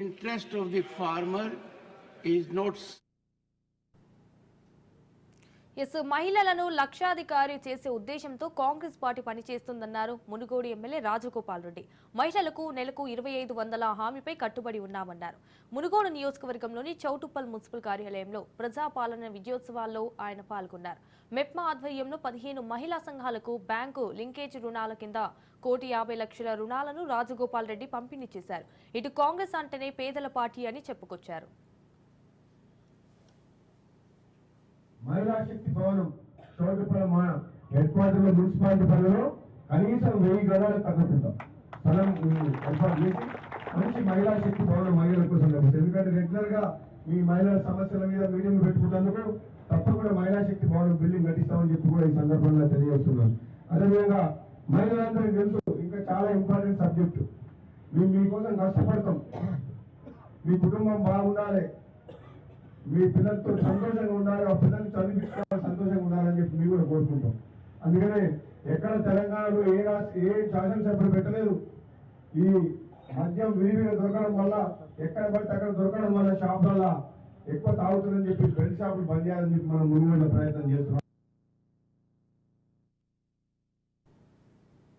interest of the farmer is not. మహిళలను లక్షాధికారి చేసే ఉద్దేశంతో కాంగ్రెస్ పార్టీ పనిచేస్తుందన్నారు మునుగోడు ఎమ్మెల్యే రాజగోపాల్ రెడ్డి. మహిళలకు నెలకు 2500 హామీపై కట్టుబడి ఉన్నామన్నారు. మునుగోడు నియోజకవర్గంలోని చౌటుప్పల్ మున్సిపల్ కార్యాలయంలో ప్రజాపాలన విజయోత్సవాల్లో ఆయన పాల్గొన్నారు. మెప్మా ఆధ్వర్యంలో 15 మహిళా సంఘాలకు బ్యాంకు లింకేజ్ రుణాల కింద 1,50,00,000 రుణాలను రాజగోపాల్ రెడ్డి పంపిణీ చేశారు. ఇటు కాంగ్రెస్ అంటేనే పేదల పార్టీ అని చెప్పుకొచ్చారు. మహిళా శక్తి భవనం చౌటుప్పల్ హెడ్ క్వార్టర్ లో మున్సిపాలిటీ పరిధిలో కనీసం 1000 గదాలకు తగ్గుతుంటాం స్థలం ఏర్పాటు చేసి మంచి మహిళా శక్తి భవనం మహిళల కోసం లభిస్తుంది. ఎందుకంటే రెగ్యులర్ గా ఈ మహిళల సమస్యల మీద మీటింగ్ పెట్టుకుంటేందుకు తప్పకుండా మహిళా శక్తి భవనం బిల్డింగ్ కట్టిస్తామని చెప్పి కూడా ఈ సందర్భంగా తెలియజేస్తున్నాను. అదేవిధంగా మహిళలందరికీ తెలుసు ఇంకా చాలా ఇంపార్టెంట్ సబ్జెక్టు, మేము మీకోసం కష్టపడతాం, మీ కుటుంబం బాగుండాలి, మీ పిల్లలతో సంతోషంగా ఉండాలి, ఆ పిల్లల్ని చదివించుకోవాలి, సంతోషంగా ఉండాలని చెప్పి మేము కూడా కోరుకుంటాం. అందుకనే ఎక్కడ తెలంగాణలో ఏ శాసనసభ్యులు పెట్టలేదు. ఈ మద్యం విరివిగా దొరకడం వల్ల ఎక్కడ పడితే అక్కడ దొరకడం వల్ల షాపులలో ఎక్కువ తాగుతుందని చెప్పి బెల్ట్ షాపులు బంద్ చేయాలని చెప్పి మనం ముందు ప్రయత్నం చేస్తున్నాం.